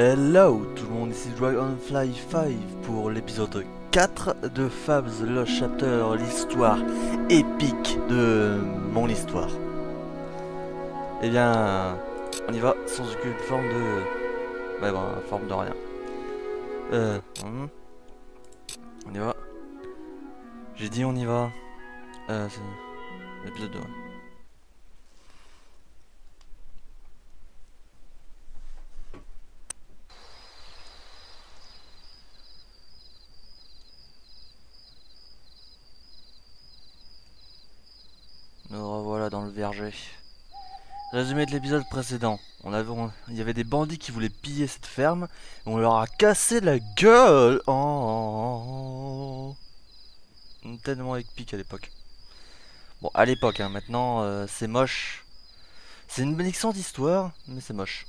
Hello tout le monde, ici Dragonfly 5 pour l'épisode 4 de Fabs Lost Chapter, l'histoire épique de mon histoire. Eh bien, on y va sans aucune forme de... Ouais bon, forme de rien. On y va. J'ai dit on y va. C'est l'épisode 2. Nous revoilà dans le verger. Résumé de l'épisode précédent. Il y avait des bandits qui voulaient piller cette ferme. Et on leur a cassé la gueule. Oh. Tellement épique à l'époque. Bon, à l'époque, hein, maintenant c'est moche. C'est une bénédiction d'histoire, mais c'est moche.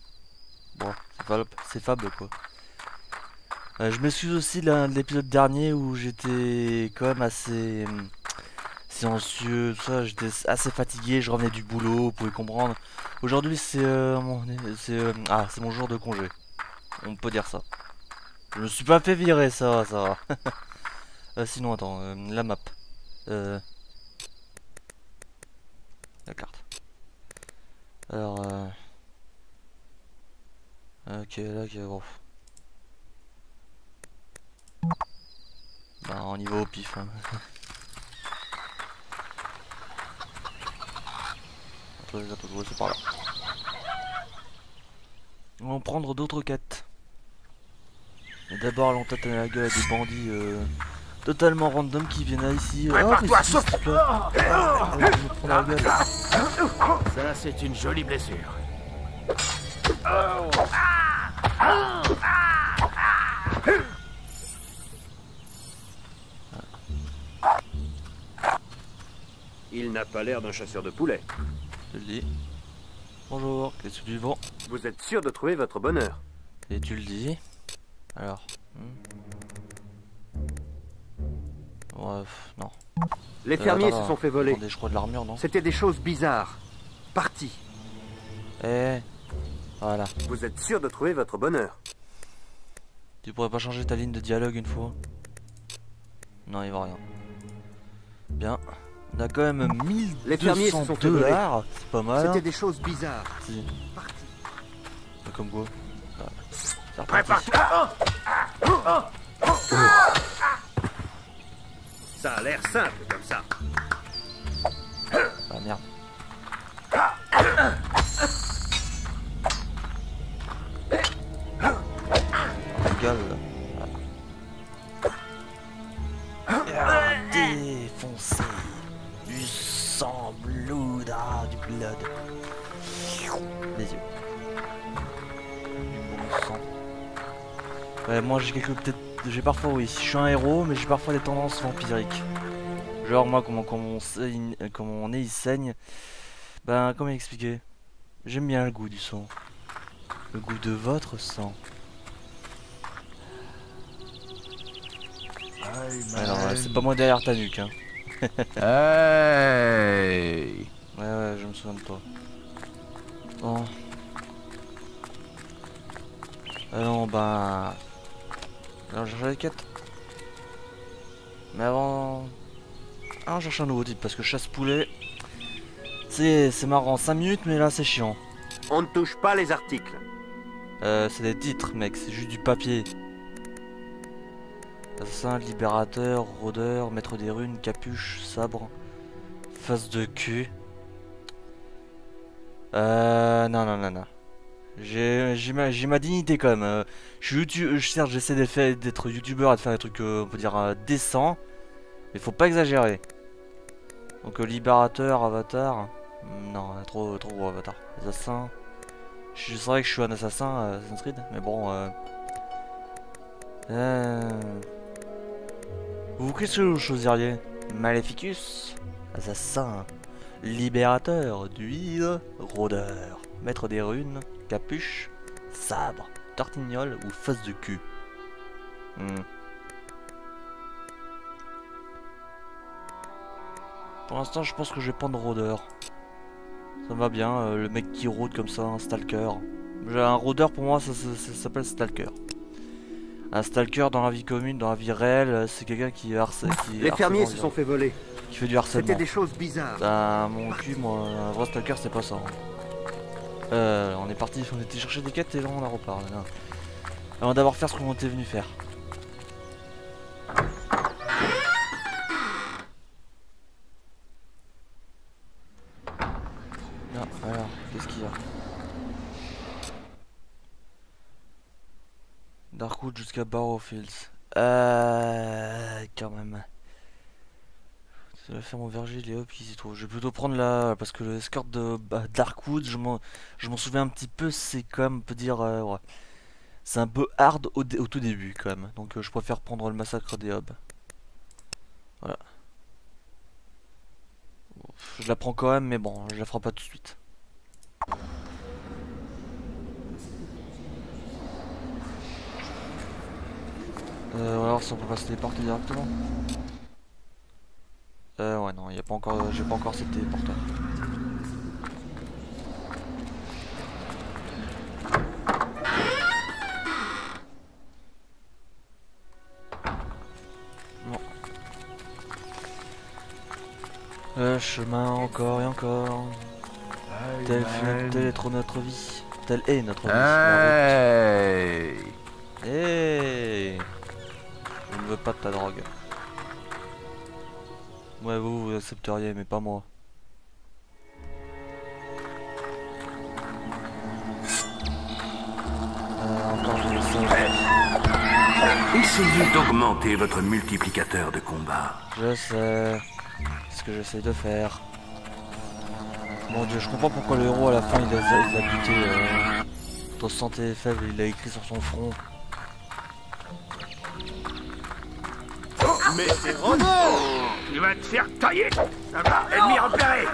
Bon, c'est fable quoi. Je m'excuse aussi de l'épisode dernier où j'étais quand même assez silencieux, tout ça, j'étais assez fatigué, je revenais du boulot, vous pouvez comprendre. Aujourd'hui c'est c'est mon jour de congé. On peut dire ça. Je me suis pas fait virer, ça va. Sinon attends, la map. La carte. Alors ok, là bon. Bah on y va au pif hein. C'est par là. On va prendre d'autres quêtes. Mais d'abord allons tâter la gueule à des bandits totalement random qui viennent ici. Prépare-toi, saute. La gueule. Ça, c'est une jolie blessure. Il n'a pas l'air d'un chasseur de poulets. Je le dis. Bonjour, qu'est-ce que tu vends? Vous êtes sûr de trouver votre bonheur? Et tu le dis. Alors. Bref, non. Les fermiers se sont fait voler. Je crois de l'armure, non? C'était des choses bizarres. Parti. Voilà. Vous êtes sûr de trouver votre bonheur? Tu pourrais pas changer ta ligne de dialogue une fois? Non, il va rien. Bien. On a quand même Les fermiers se sont fait voler. $1200, c'est pas mal. C'était des choses bizarres. Si. Parti. Comme quoi. C'est Prépare-toi. Ça a l'air simple comme ça. Ah merde. Gueule. Défoncé. Du sang, blood, du blood. Les yeux. Du bon sang. Ouais, moi j'ai parfois, oui, je suis un héros, mais j'ai parfois des tendances vampiriques. Genre moi, comment mon nez il saigne. Ben, comment expliquer? J'aime bien le goût du sang. Le goût de votre sang. Alors, c'est pas moi derrière ta nuque, hein. Hey. Ouais, je me souviens de toi. Bon. Alors, bah... Alors, je cherche la quête. Mais avant... Ah, on cherche un nouveau type, parce que chasse-poulet... C'est marrant, 5 minutes, mais là, c'est chiant. On ne touche pas les articles. C'est des titres, mec, c'est juste du papier. Assassin, libérateur, rôdeur, maître des runes, capuche, sabre, face de cul. Non. J'ai ma dignité quand même. Je suis certes, j'essaie d'être youtubeur et de faire des trucs, on peut dire, décents. Mais faut pas exagérer. Donc, libérateur, avatar. Non, trop gros avatar. Assassin. Je savais que je suis un assassin, Assassin's Creed, mais bon. Vous, qu'est-ce que vous choisiriez? Maléficus, assassin, libérateur, druide, rôdeur, maître des runes, capuche, sabre, tortignole ou face de cul? Pour l'instant, je pense que je vais prendre rôdeur. Ça me va bien, le mec qui rôde comme ça, un stalker. Un rôdeur pour moi ça s'appelle stalker. Un stalker dans la vie commune, dans la vie réelle, c'est quelqu'un qui harcèle. Les fermiers se sont fait voler. Qui fait du harcèlement. C'était des choses bizarres. Bah, mon cul, moi, un vrai stalker, c'est pas ça. On est parti, on était chercher des quêtes et là on en reparle. On va d'abord faire ce qu'on était venu faire. Non, alors, qu'est-ce qu'il y a? Darkwood jusqu'à Barrowfields. Quand même. C'est la ferme au verger, les hubs qui s'y trouvent. Je vais plutôt prendre la. Parce que le escort de Darkwood, je m'en souviens un petit peu, c'est quand même, on peut dire. Ouais. C'est un peu hard au tout début quand même. Donc je préfère prendre le massacre des hubs. Voilà. Je la prends quand même, mais bon, je la ferai pas tout de suite. On va voir si on peut pas se téléporter directement. Ouais non, y a pas encore, j'ai pas encore cette téléporteur. Non. Chemin encore et encore. Tel est trop notre vie. Telle est notre vie. Hey. Hey. Je ne veux pas de ta drogue. Ouais, vous accepteriez, mais pas moi. Encore j'ai ça. Essayez d'augmenter votre multiplicateur de combat. Je sais. C'est ce que j'essaie de faire. Mon dieu, je comprends pourquoi le héros à la fin il a buté ton santé est faible, il l'a écrit sur son front. Mais c'est Renaud! Tu vas te faire tailler! Ça va, ennemi repéré!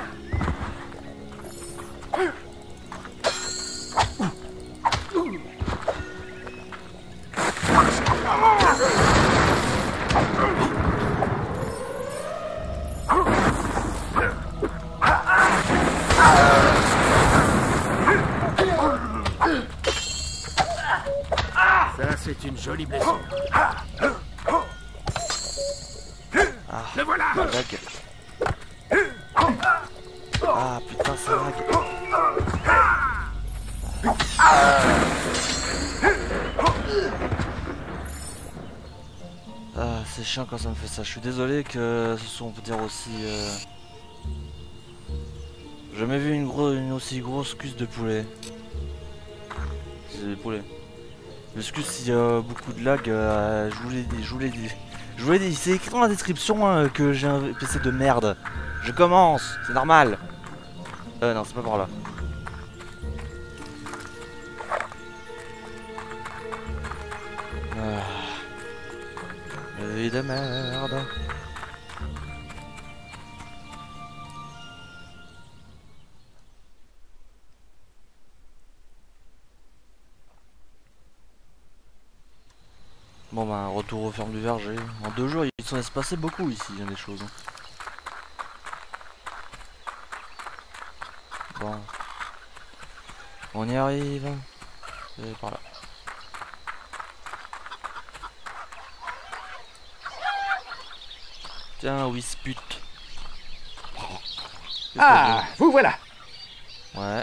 Ça, c'est une jolie blessure. Le voilà! Lag. Ah putain, ça lag. Ah, c'est chiant quand ça me fait ça. Je suis désolé que ce soit, on peut dire aussi. J'ai jamais vu une aussi grosse cuisse de poulet. C'est des poulets. Je m'excuse s'il y a beaucoup de lag. Je vous l'ai dit. C'est écrit dans la description hein, que j'ai un PC de merde. Je commence, c'est normal. Non, c'est pas par là. Vie de merde. Bon bah retour aux fermes du verger. En 2 jours il s'en est passé beaucoup ici, il y a des choses. Bon. On y arrive. C'est par là. Tiens, Wisput. Ah, vous voilà. Ouais.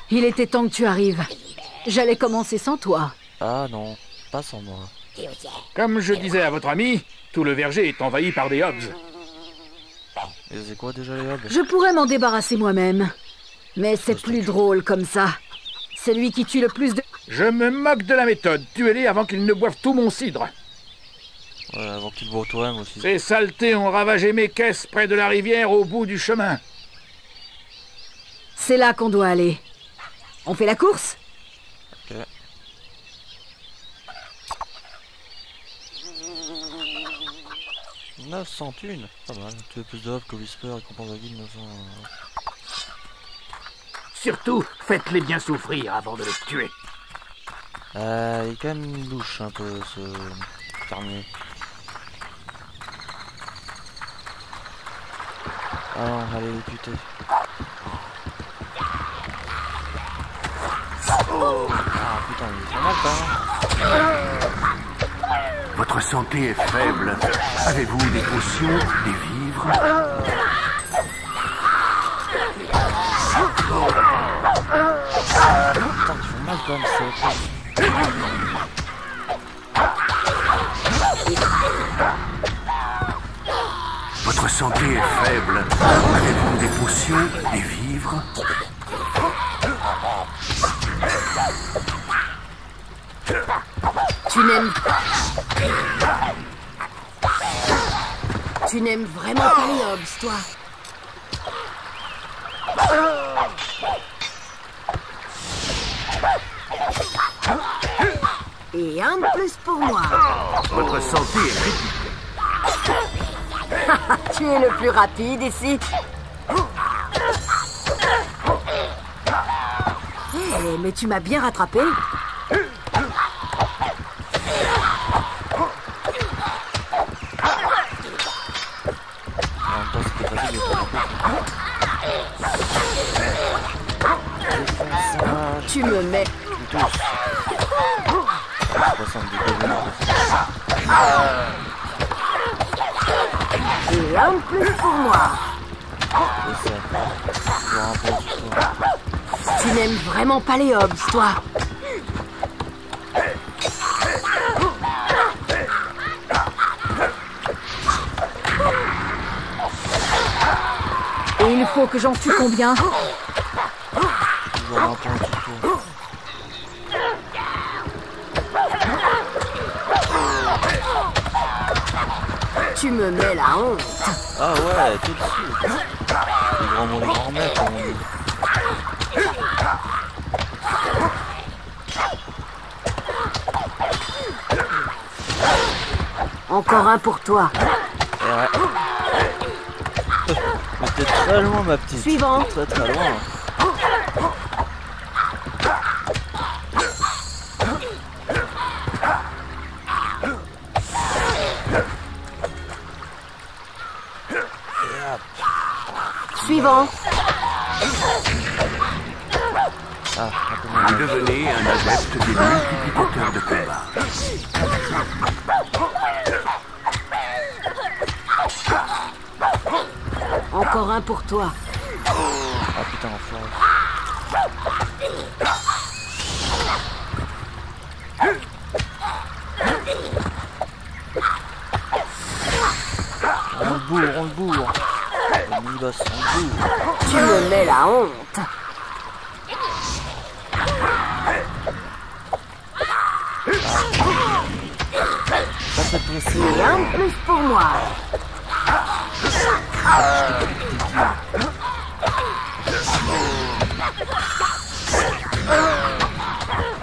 Il était temps que tu arrives. J'allais commencer sans toi. Ah non, pas sans moi. Comme je disais à votre ami, tout le verger est envahi par des hobs. Et c'est quoi déjà les hobs? Je pourrais m'en débarrasser moi-même. Mais c'est plus drôle comme ça. Celui qui tue le plus de... Je me moque de la méthode. Tuez-les avant qu'ils ne boivent tout mon cidre. Ouais, avant qu'il boive toi-même aussi. Ces saletés ont ravagé mes caisses près de la rivière au bout du chemin. C'est là qu'on doit aller. On fait la course? Ok. « 900 thunes, pas mal. Tu veux plus de hop que Whisper et compense la guilde 900... Surtout, faites-les bien souffrir avant de les tuer. Il est quand même louche un peu ce fermier. Ah non, allez les buter. Ah putain, il est pas mal quand même. Votre santé est faible. Avez-vous des potions, des vivres? Putain, ils font mal quand même, c'est... Votre santé est faible. Avez-vous des potions, des vivres? Tu n'aimes vraiment pas les Hobbs, toi. Et un de plus pour moi. Votre santé est critique. Tu es le plus rapide ici. Hey, mais tu m'as bien rattrapé. En même temps, c'était facile de faire. Tu me mets. Tous. 70 degrés. Et un de plus pour moi. C'est ça. Toujours un peu sur toi. Tu n'aimes vraiment pas les Hobbs, toi. Et il faut que j'en tue combien? Toujours un peu sur toi. Tu me mets la honte. Ah ouais, tout de suite. Les grands mots de grand-mère, comme on dit. Encore un pour toi. Et ouais. Mais t'es très loin, ma petite. Suivant. Très très loin. Suivant. Ah, un peu moins. Vous devenez un adepte des multiplicateurs de combat. Encore un pour toi. Ah putain, enfoiré. On le bourre, on le bourre. Le mini-boss, on le bourre. Tu me mets la honte. Ça fait presser. Et un de plus pour moi.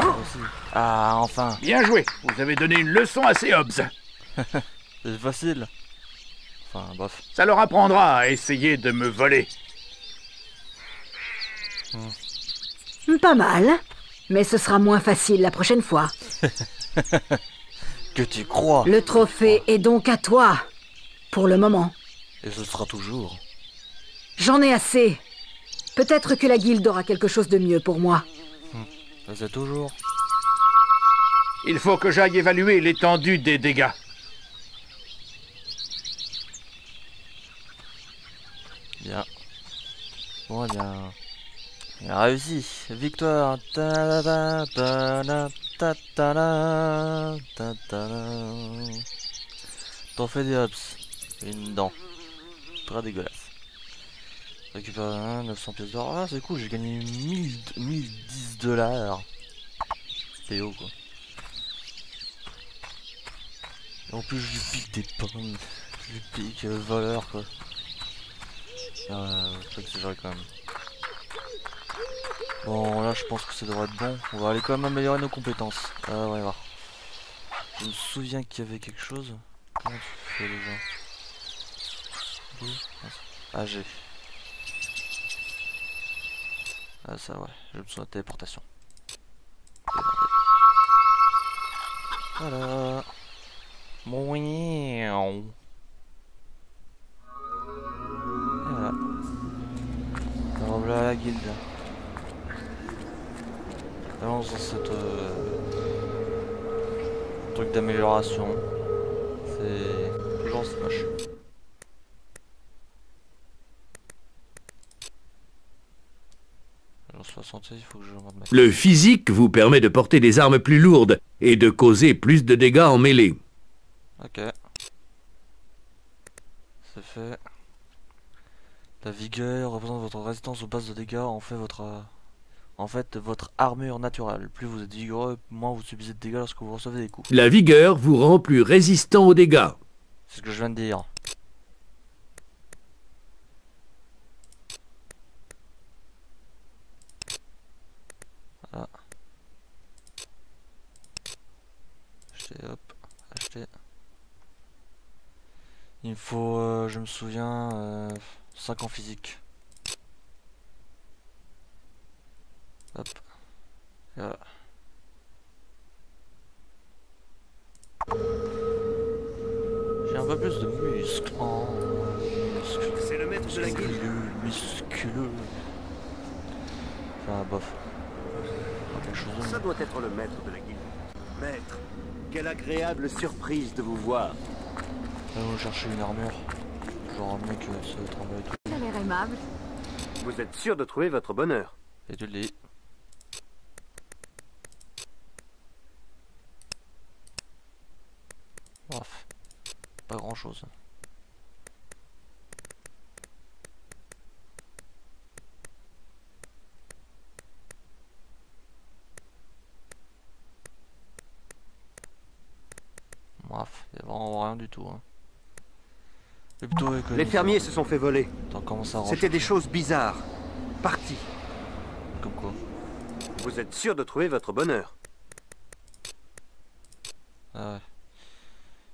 Aussi. Ah, enfin. Bien joué. Vous avez donné une leçon à ces Hobbs. C'est facile. Enfin, bof. Ça leur apprendra à essayer de me voler. Pas mal. Mais ce sera moins facile la prochaine fois. Que tu crois. Le trophée est donc à toi. Pour le moment. Et ce sera toujours. J'en ai assez. Peut-être que la guilde aura quelque chose de mieux pour moi. C'est toujours. Il faut que j'aille évaluer l'étendue des dégâts. Bien. Bon, eh bien. Il a réussi. Victoire. Ta-da-da, ta-da, ta-da-da, ta-da-da. T'en fais des hops. Une dent. Très dégueulasse. Récupère 900 pièces d'or. Ah, c'est cool, j'ai gagné 1010 $. PO quoi. Et en plus, je lui pique des pommes. Je lui pique voleur quoi. Faut que c'est vrai quand même. Bon, là, je pense que ça devrait être bon. On va aller quand même améliorer nos compétences. Ah, ouais, voir. Je me souviens qu'il y avait quelque chose. Comment tu fais déjà? Ah, j'ai. Ah, ça, ouais. J'ai besoin de téléportation. Voilà. Miaou. Et voilà. Alors, voilà la guilde. Alors, lance dans cette truc d'amélioration. C'est toujours c'est moche. Alors 60, il faut que je me remette. Le physique vous permet de porter des armes plus lourdes et de causer plus de dégâts en mêlée. Ok. C'est fait. La vigueur représente votre résistance aux bases de dégâts, en fait votre armure naturelle. Plus vous êtes vigoureux, moins vous subissez de dégâts lorsque vous recevez des coups. La vigueur vous rend plus résistant aux dégâts. C'est ce que je viens de dire. Voilà. Acheter, hop, acheter. Il me faut, je me souviens, 5 en physique. Hop. Et voilà. J'ai un peu plus de muscles. Oh, muscles. C'est le maître de la guilde. Musculeux. Enfin, bof. Quelque chose Ça doit être le maître de la guilde. Maître, quelle agréable surprise de vous voir. Allons chercher une armure. Genre un mec se tremble et tout. Ça a l'air aimable. Vous êtes sûr de trouver votre bonheur. Et tu le dis. Bref. Pas grand chose. Bref, il y a vraiment rien du tout. Hein. C'est plutôt économique. Les fermiers se sont fait voler. Attends, comment ça C'était des choses bizarres. Partis. Comme quoi? Vous êtes sûr de trouver votre bonheur. Ah ouais.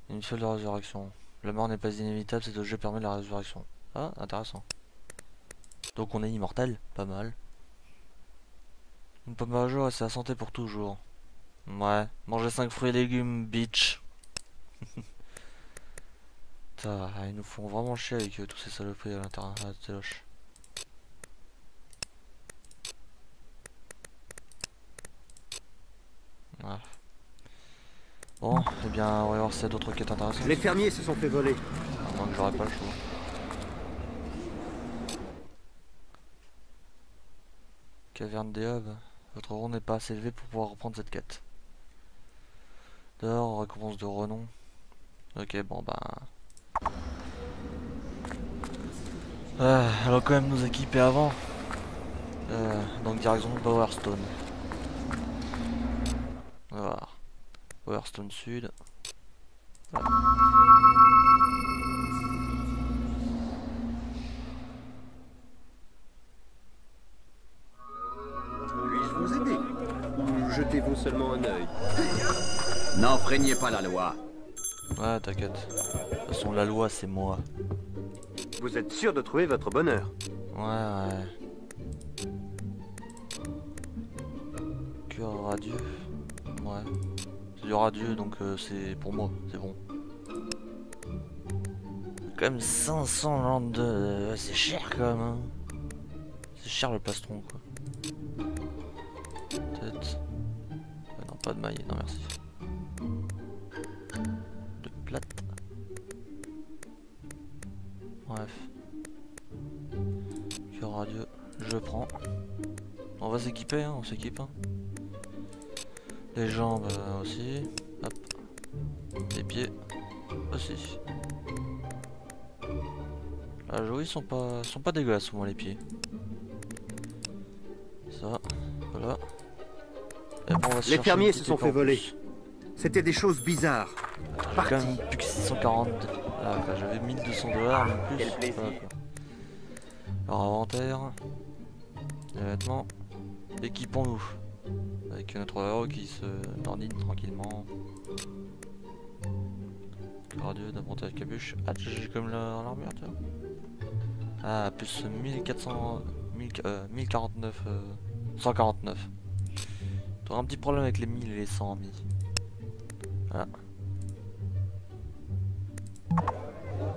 Une fiole de résurrection. La mort n'est pas inévitable, cet objet permet la résurrection. Ah, intéressant. Donc on est immortel, pas mal. Une pomme par jour et c'est la santé pour toujours. Ouais, manger 5 fruits et légumes, bitch. Putain, ils nous font vraiment chier avec tous ces saloperies à l'intérieur. Ah, c'est loche. Ouais. Bon, eh bien, on va voir s'il y a d'autres quêtes intéressantes. Les fermiers se sont fait voler. À moins que j'aurais pas le choix. Caverne des hubs. Votre rang n'est pas assez élevé pour pouvoir reprendre cette quête. D'or, récompense de renom. Ok, bon bah. Allons quand même nous équiper avant. Donc direction de Powerstone. Voilà. Powerstone Sud. Voilà. Puis-je vous aider? Ou jetez-vous seulement un œil? N'enfreignez pas la loi. Ouais, t'inquiète. De toute façon, la loi, c'est moi. Vous êtes sûr de trouver votre bonheur. Ouais. Cœur radieux. Ouais. C'est du radieux, donc c'est pour moi, c'est bon. Quand même 500 landes de... c'est cher quand même. Hein. C'est cher le plastron, quoi. Peut-être. Ah non, pas de maille, non merci. De plate. Bref. Cœur radieux, je prends. On va s'équiper, hein, on s'équipe. Hein. Les jambes aussi. Hop. Les pieds aussi. Ah, oui, ils sont pas dégueulasses, moi, les pieds. Ça, voilà. Et bon, on va se Les chercher fermiers une se petite sont épée fait en voler. plus. C'était des choses bizarres. J'ai quand même plus que 640. Ah, bah, j'avais 1200 $, même plus. Quel plaisir. Voilà, quoi. Alors, inventaire. Les vêtements. Équipons-nous. Avec notre héros qui se dandine tranquillement. Radieux d'avantage capuche. Ah, j'ai comme l'armure, tu vois. Ah, plus 1400. 1049. 149. T'auras un petit problème avec les 1000 et les 100 mis. Voilà.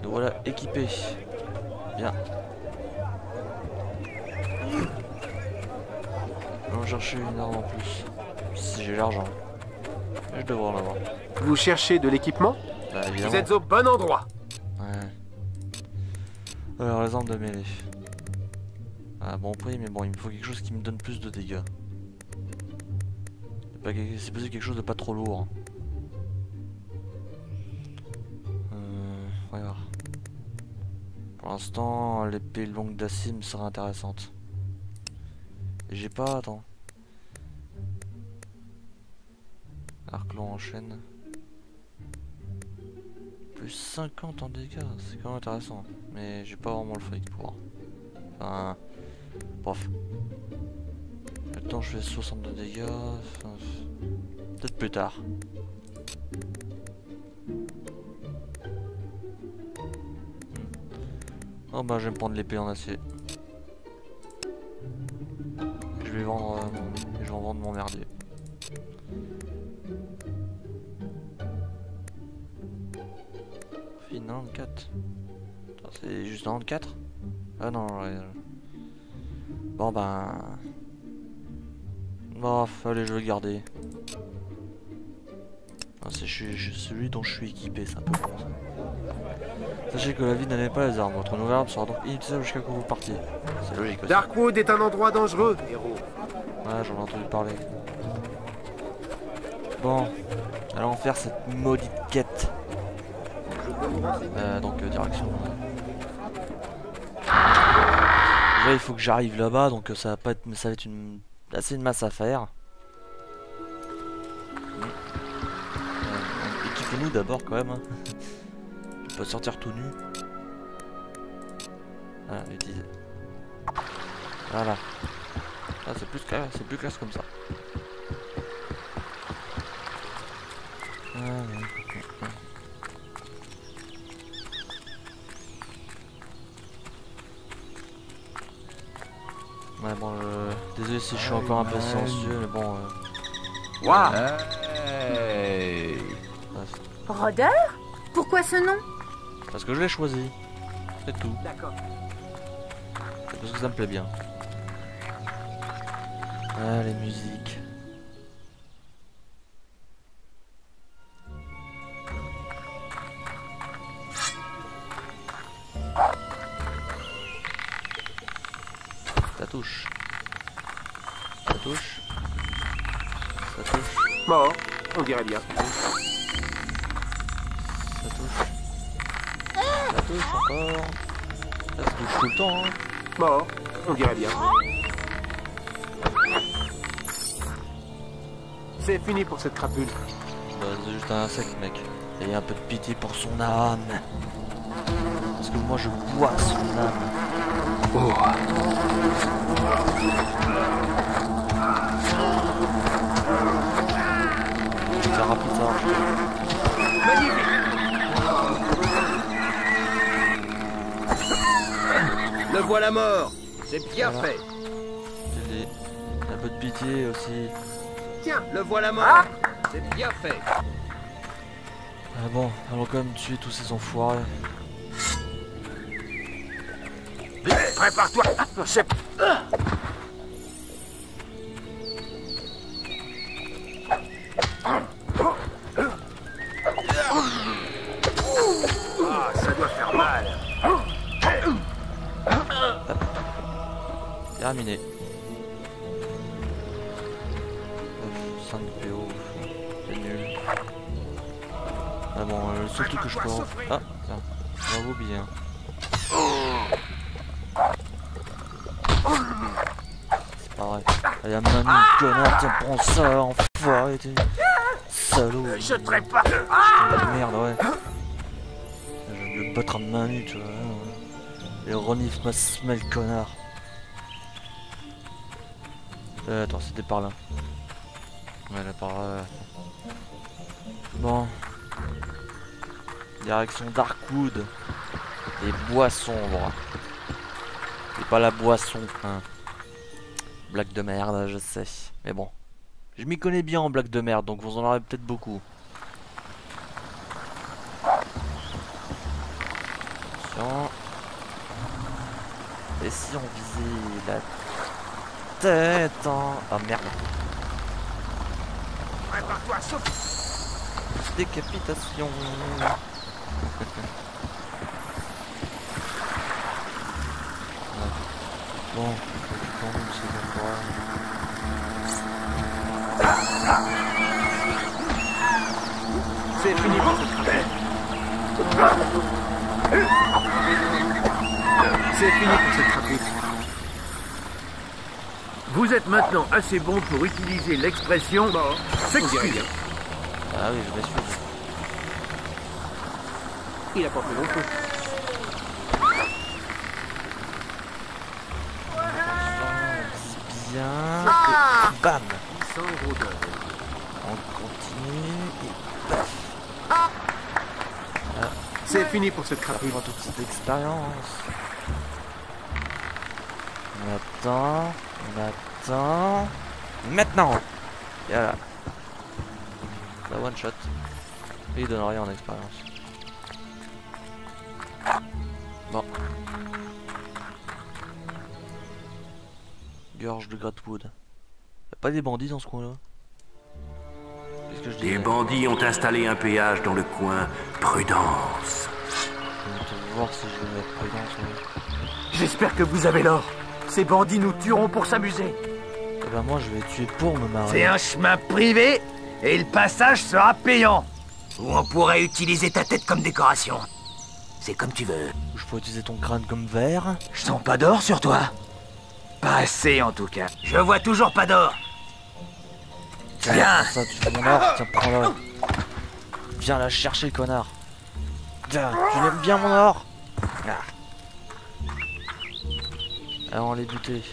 Donc voilà, équipé. Bien. On va chercher une arme en plus. Si j'ai l'argent. Je devrais en avoir. Vous cherchez de l'équipement? Bah, évidemment. Vous êtes au bon endroit. Ouais. Alors, les armes de mêlée. Ah, bon prix, mais bon, il me faut quelque chose qui me donne plus de dégâts. C'est possible quelque chose de pas trop lourd. On va voir. Pour l'instant, l'épée longue d'Assim serait intéressante. Et j'ai pas, attends. Arc long en chaîne. Plus 50 en dégâts, c'est quand même intéressant. Mais j'ai pas vraiment le fric pour. Enfin. Bref. Maintenant je fais 62 dégâts. Enfin, peut-être plus tard. Oh bah je vais me prendre l'épée en acier. Je vais vendre je vais en vendre mon merdier. Fin 94. C'est juste 94. Ah non, ouais. Bon ben... Bon, allez, je vais le garder. Ah, c'est celui dont je suis équipé, c'est un peu bon ça. Sachez que la vie n'avait pas les armes. Votre nouvelle arme sera donc inutilisable jusqu'à ce que vous partiez. C'est logique aussi. Darkwood est un endroit dangereux, héros. Ouais, j'en ai entendu parler. Bon, allons faire cette maudite quête. Donc direction. Déjà il faut que j'arrive là-bas, donc ça va pas être, ça va être assez une masse à faire. Équipez-nous d'abord quand même. Hein. Je peux sortir tout nu. Voilà, utiliser. Voilà. Ah, c'est plus classe comme ça. Ouais bon, désolé si je suis encore un peu silencieux, mais bon... Waouh. Hey. Roder? Pourquoi ce nom? Parce que je l'ai choisi. C'est tout. D'accord. C'est parce que ça me plaît bien. Ah, les musiques. Ça touche. Ça touche. Ça touche. Mort, on dirait bien. Ça touche. Ça touche encore. Ça touche tout le temps. Hein. Mort, on dirait bien. C'est fini pour cette crapule. Bah, c'est juste un insecte, mec. Ayez un peu de pitié pour son âme. Parce que moi je bois son âme. Oh. C'est rapide, ça marche. Le voilà mort. C'est bien Voilà. fait. Un peu de pitié aussi. Tiens, le voilà mort. C'est bien fait. Ah bon, allons quand même tuer tous ces enfoirés. Prépare-toi. C'est... Ah, ça doit faire mal. Terminé. 5 PO. C'est nul. Ah bon, le seul truc que je peux en... Ah, tiens. Bravo bien. C'est pas vrai. Allez, Manu, connard, tiens, prends ça, enfoiré, t'es... Salaud. Je te pas. Putain de merde, ouais. Je vais me battre à main nue, tu vois. Et renifle ma semelle, connard. Attends, c'était par là. Ouais, là, par là. Bon. Direction Darkwood. Et bois sombre. Et pas la boisson, hein. Blague de merde, je sais. Mais bon. Je m'y connais bien en blague de merde, donc vous en aurez peut-être beaucoup. Attention. Et si on visait la tête en... Ah merde. Prépare-toi à sauter. Décapitation. Bon, occupons-nous de ces endroits. C'est fini pour cette crapule. C'est fini pour cette crapule. Vous êtes maintenant assez bon pour utiliser l'expression s'excuser. Ah oui, je m'excuse. Il a pas fait longtemps. C'est bien. Bam. On continue. Et paf. C'est fini pour cette crapule. On toute cette expérience. On attend. On attend. Maintenant. Et voilà. La one shot. Et il donne rien en expérience. Bon. Gorge de Gratwood. Y'a pas des bandits dans ce coin là? Qu'est-ce que je dis? Des bandits ont installé un péage dans le coin. Prudence. Je vais te voir si je vais mettre prudence. Ouais. J'espère que vous avez l'or. Ces bandits nous tueront pour s'amuser. Et ben moi je vais tuer pour me marrer. C'est un chemin privé et le passage sera payant. Ou on pourrait utiliser ta tête comme décoration. C'est comme tu veux. Ou je peux utiliser ton crâne comme verre. Je sens pas d'or sur toi. Pas assez en tout cas. Je vois toujours pas d'or. Tiens, Bien. ça, tu veux mon or. Tiens, prends-le. Viens la chercher, connard. Tiens, tu l'aimes bien mon or. Ah. Alors on les buter.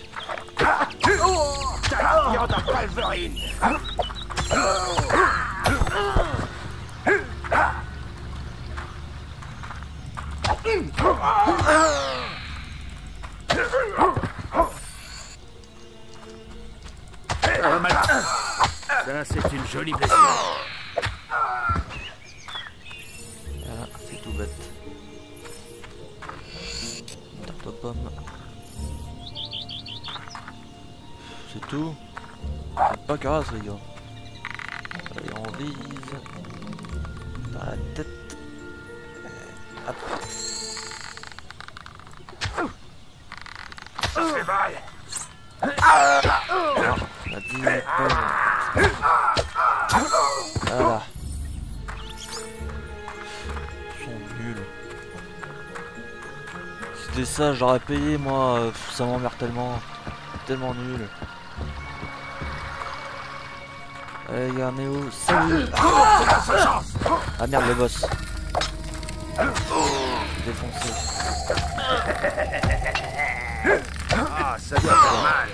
Ça, c'est une jolie blessure. Voilà, c'est tout bête. Une tarte aux pommes. C'est tout. C'est pas grave les gars. Allez, on vise. Par la tête. Hop. Ça fait mal. On a 10 pommes. Voilà. Ils sont nuls. Si c'était ça, j'aurais payé moi. Ça m'emmerde tellement. Tellement nul. Allez les gars, Néo, salut. Ah merde, le boss. Défoncé. Ah, ça doit faire mal.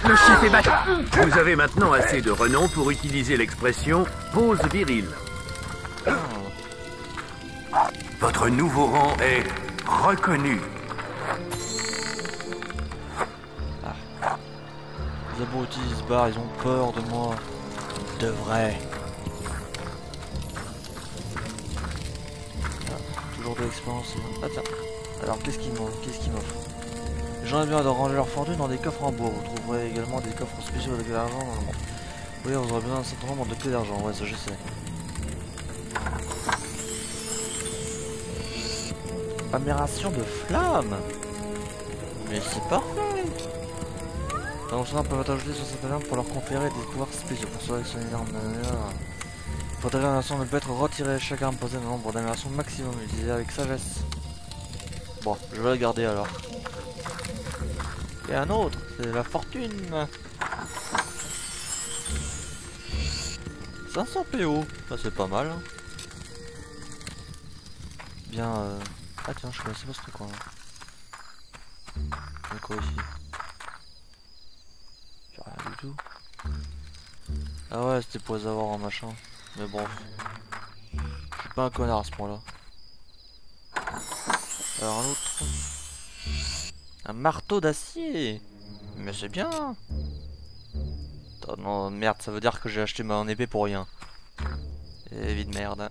Le chef est battu. Vous avez maintenant assez de renom pour utiliser l'expression pose virile. Votre nouveau rang est reconnu. Les abrutis ils se barrent, ils ont peur de moi. De vrai. Ah, toujours de l'expérience. Ah tiens. Alors qu'est-ce qu'il m'offre? Les gens aiment bien de ranger leur fortune dans des coffres en bois. Vous trouverez également des coffres spéciaux avec de l'argent dans le monde. Oui, vous aurez besoin d'un certain nombre de clés d'argent. Ouais, ça je sais. Admiration de flamme. Mais c'est parfait. Les anciens peuvent ajouter sur cette arme pour leur conférer des pouvoirs spéciaux. Pour sélectionner l'arme, pour ta génération ne peut être retirée. Chaque arme possède un nombre d'admiration maximum utilisé avec sagesse. Bon, je vais la garder alors. Et un autre, c'est la fortune. 500 PO, ça c'est pas mal. Bien, ah tiens, je connaissais pas ce truc là. C'est quoi ici? J'ai rien du tout. Ah ouais, c'était pour les avoir en machin. Mais bon, je suis pas un connard à ce point là. Alors un autre. Un marteau d'acier. Mais c'est bien. Oh non, merde, ça veut dire que j'ai acheté ma épée pour rien. Et vie de merde.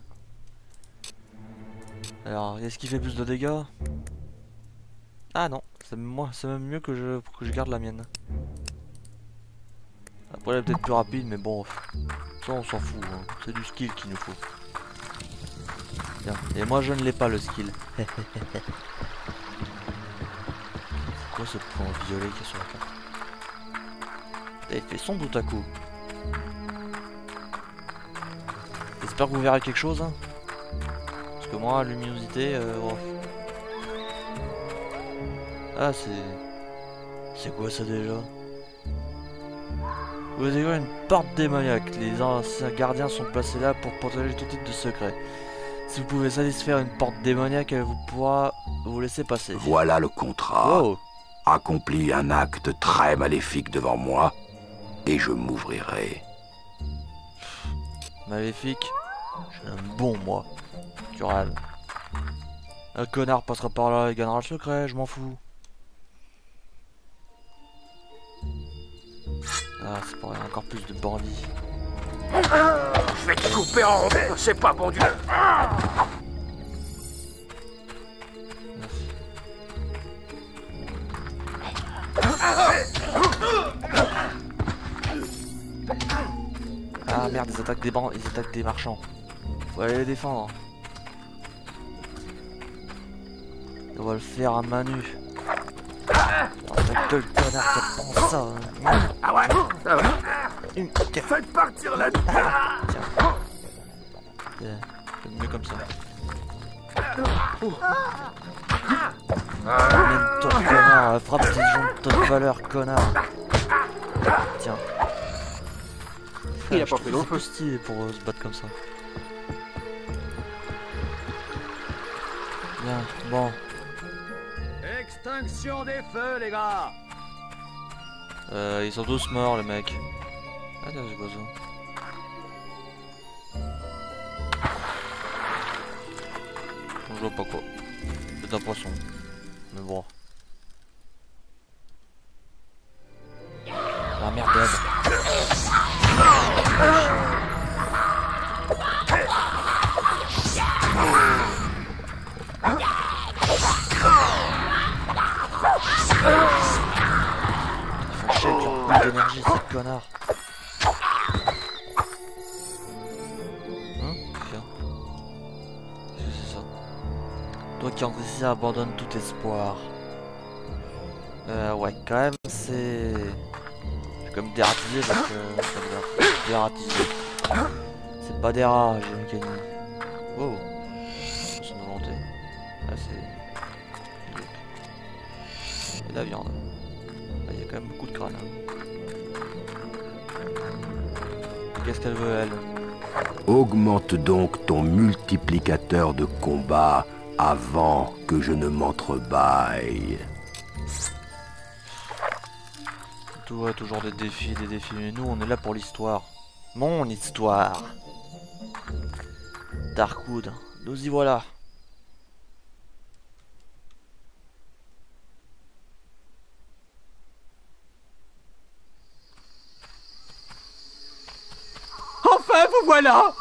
Alors, est-ce qu'il fait plus de dégâts? Ah non, c'est même mieux que je garde la mienne. Après, elle est peut-être plus rapide, mais bon, ça on s'en fout. Hein. C'est du skill qu'il nous faut. Bien. Et moi, je ne l'ai pas le skill. C'est quoi ce point violet qui est sur la carte? Il fait son bout à coup. J'espère que vous verrez quelque chose. Hein. Parce que moi, luminosité, oh. Ah, c'est quoi ça déjà? Vous avez une porte démoniaque. Les anciens gardiens sont placés là pour protéger tout type de secret. Si vous pouvez satisfaire une porte démoniaque, elle vous pourra vous laisser passer. Voilà le contrat. Wow. Accomplis un acte très maléfique devant moi, et je m'ouvrirai. Maléfique. Je suis un bon, moi. Tu rêves. Un connard passera par là et gagnera le secret, je m'en fous. Ah, c'est pour encore plus de bandits. Je vais te couper en rond. C'est pas bon du tout. Ah merde, ils attaquent des bancs, ils attaquent des marchands. Faut aller les défendre. On va le faire à main nue. Quel connard qui prend ça. Hein. Ah ouais, ça va. Tiens, Faites partir la... c'est mieux comme ça. Toi, connard, frappe tes gens de toute valeur, connard. Tiens. Il a Je pas trouve fait long c'est feu. plus stylé pour se battre comme ça. Bien, bon. Extinction des feux, les gars. Ils sont tous morts, les mecs. Ah, tiens, c'est quoi ça? Je vois pas quoi. C'est un poisson. Mais bon. Ah merde, Deb. Faut chier avec leur boule d'énergie, ces connards. Hein? Tiens. Qu'est-ce que c'est ça? Toi qui entres ici, abandonne tout espoir. Ouais, quand même, c'est... Je vais comme dératisé parce que... ça veut dire dératisé. C'est pas des rats, j'ai une canine. Wow. Son volonté. Ah, c'est... Et de la viande. Là, il y a quand même beaucoup de crânes. Qu'est-ce qu'elle veut, elle? Augmente donc ton multiplicateur de combat avant que je ne m'entrebâille. Ouais, toujours des défis, mais nous on est là pour l'histoire. Mon histoire. Darkwood, nous y voilà. Enfin, vous voilà!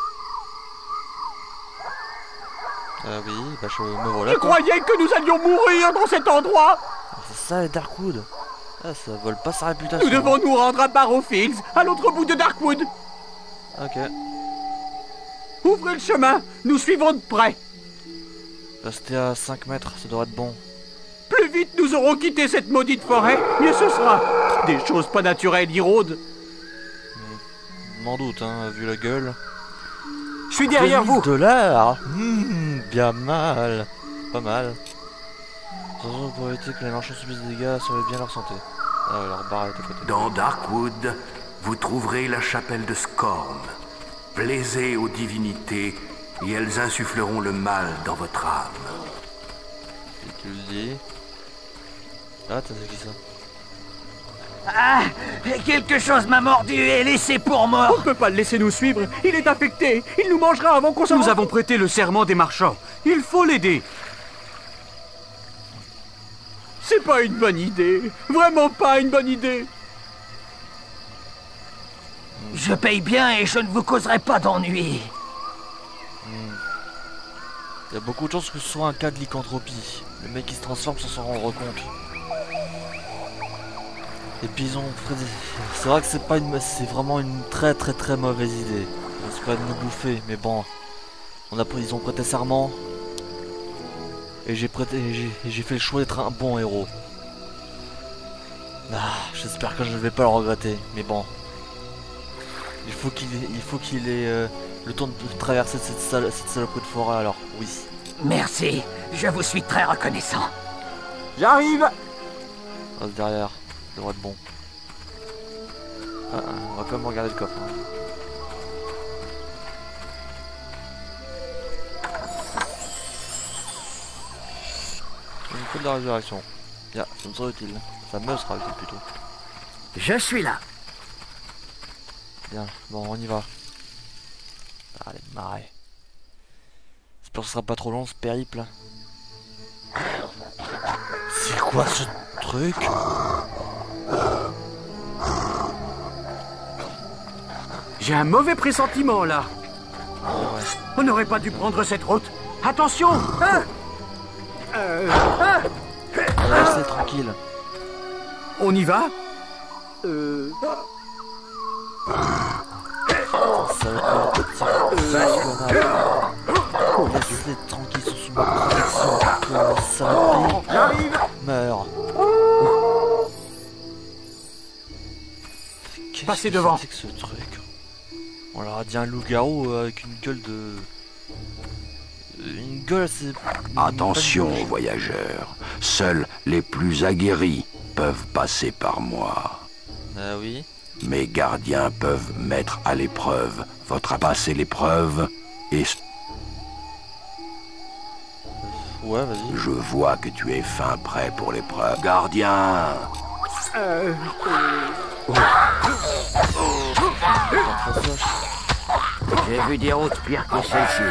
Oui, bah je me voilà. Je croyais que nous allions mourir dans cet endroit! C'est ça les Darkwood. Ah, ça vole pas sa réputation. Nous devons nous rendre à Barrowfields, à l'autre bout de Darkwood. Ok. Ouvrez le chemin, nous suivons de près. Restez à 5 mètres, ça devrait être bon. Plus vite nous aurons quitté cette maudite forêt, mieux ce sera. Des choses pas naturelles y rôdent. M'en doute, hein, vu la gueule. Je suis derrière vous. $. Bien mal. Pas mal. Attention pour éviter que les marchands subissent des dégâts, surveillez bien leur santé. Ah ouais, leur barre est à côté. Dans Darkwood, vous trouverez la chapelle de Scorn. Plaisez aux divinités et elles insuffleront le mal dans votre âme. Si tu le dis. Ah, t'as c'est qui ça? Ah, quelque chose m'a mordu et laissé pour mort. On ne peut pas le laisser nous suivre, il est infecté. Il nous mangera avant qu'on s'en... Nous avons prêté le serment des marchands. Il faut l'aider. C'est pas une bonne idée. Vraiment pas une bonne idée. Je paye bien et je ne vous causerai pas d'ennui. Il y a beaucoup de chances que ce soit un cas de lycanthropie. Le mec qui se transforme sans s'en rendre compte. Et puis ils ont fait des... C'est vrai que c'est pas une... c'est vraiment une très mauvaise idée. C'est pas de nous bouffer, mais bon. Ils ont prêté serment. Et j'ai fait le choix d'être un bon héros. Ah, j'espère que je ne vais pas le regretter, mais bon. Il faut qu'il ait le temps de traverser cette saloperie de forêt, alors oui. Merci, je vous suis très reconnaissant. J'arrive. Reste derrière, ça devrait être bon. On va quand même regarder le coffre. Hein. Une code de résurrection. Bien, ça me sera utile. Ça me sera utile plutôt. Je suis là. Bien, bon, on y va. Allez, marrer. J'espère que ce sera pas trop long ce périple. C'est quoi ce truc? J'ai un mauvais pressentiment là. Ouais. On n'aurait pas dû prendre cette route. Attention. Restez tranquille. On y va? Ça va pas laissez tranquille sous ma protection. Que ça J'arrive. meurt. Passez devant. C'est que ce truc? On leur a dit un loup-garou avec une gueule de... Une gueule assez... Attention, voyageurs. Seuls les plus aguerris peuvent passer par moi. Ah oui. Mes gardiens peuvent mettre à l'épreuve votre passer l'épreuve et... Ouais, vas-y. Je vois que tu es fin prêt pour l'épreuve. Gardien! J'ai vu des routes pires que celle-ci.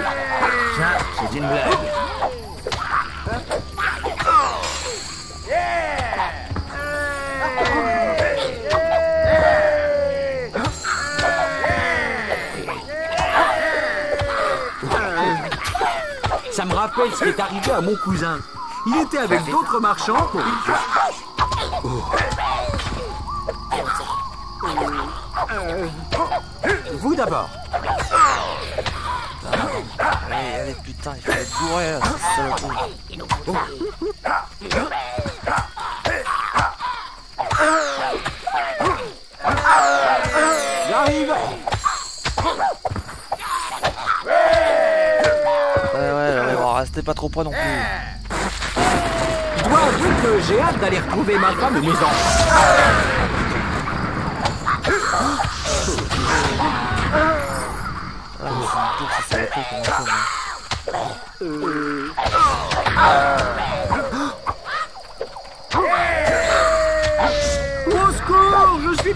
Ça, c'est une blague. Ça me rappelle ce qui est arrivé à mon cousin. Il était avec d'autres marchands. Vous d'abord. Allez, putain, il faut être bourré là, c'est J'arrive. Ouais, bon, restez pas trop près non plus. Je dois avouer que j'ai hâte d'aller retrouver ma femme et mes enfants. Ah, mais c'est dur, ça va faire comment ça, Au secours, je suis...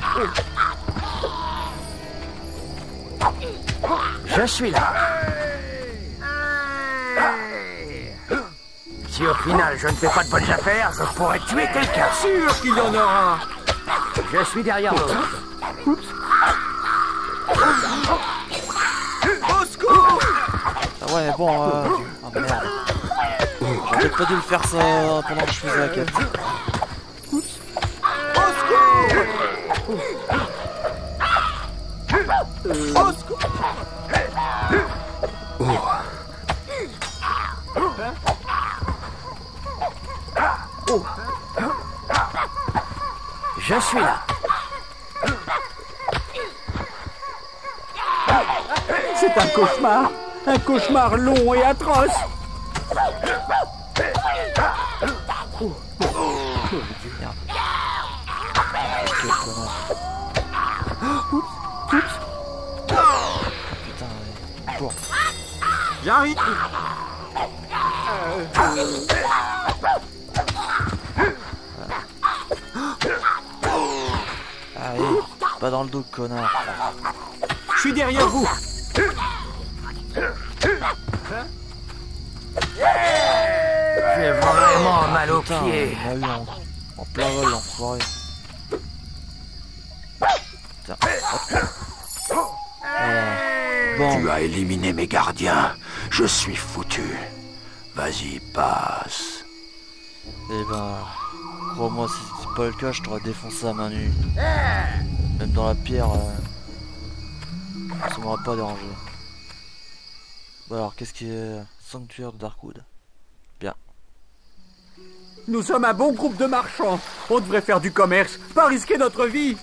Je suis là. Si au final je ne fais pas de bonnes affaires, je pourrais tuer quelqu'un. Sûr qu'il y en aura. Je suis derrière l'autre. Au secours. Ah ouais, bon, ah merde. J'aurais peut-être pas dû le faire ça pendant que je faisais la quête. Au secours. Au secours. Je suis là. C'est un cauchemar long et atroce. Quel connard. Putain, il court. J'arrive. Allez, pas dans le dos, connard. Je suis derrière vous. J'ai vraiment mal aux Putain, pieds. on a eu en plein vol, l'enfoiré. Tiens, hop. Voilà. Bon, Tu as éliminé mes gardiens. Je suis foutu. Vas-y, passe. Eh ben, crois-moi, si c'était pas le cas, je t'aurais défoncé à main nue. Même dans la pierre, ça m'aurait pas dérangé. Bon alors, qu'est-ce qui est sanctuaire de Darkwood? Bien. Nous sommes un bon groupe de marchands. On devrait faire du commerce, pas risquer notre vie.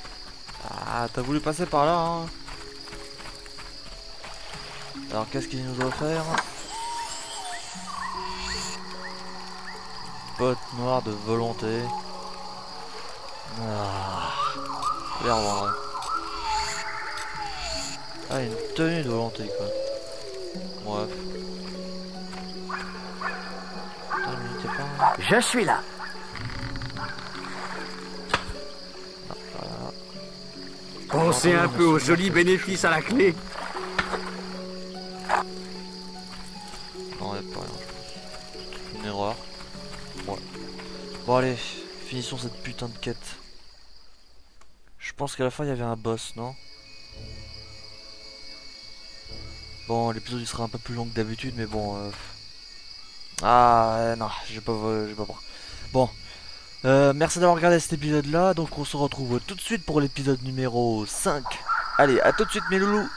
Ah, t'as voulu passer par là, hein? Alors, qu'est-ce qu'il nous offert? Botte noire de volonté. Ah, les revendre. Ah, une tenue de volonté, quoi. Bref. Attends, mais t'es pas... Je suis là. Ah, voilà. Pensez un peu aux jolis bénéfices à la clé. Non, y'a pas rien, je pense. Une erreur. Ouais. Bon, allez, finissons cette putain de quête. Je pense qu'à la fin, il y avait un boss, non? Bon, l'épisode il sera un peu plus long que d'habitude, mais bon... Ah, non, je vais pas voir. Bon, merci d'avoir regardé cet épisode-là. Donc, on se retrouve tout de suite pour l'épisode numéro 5. Allez, à tout de suite, mes loulous!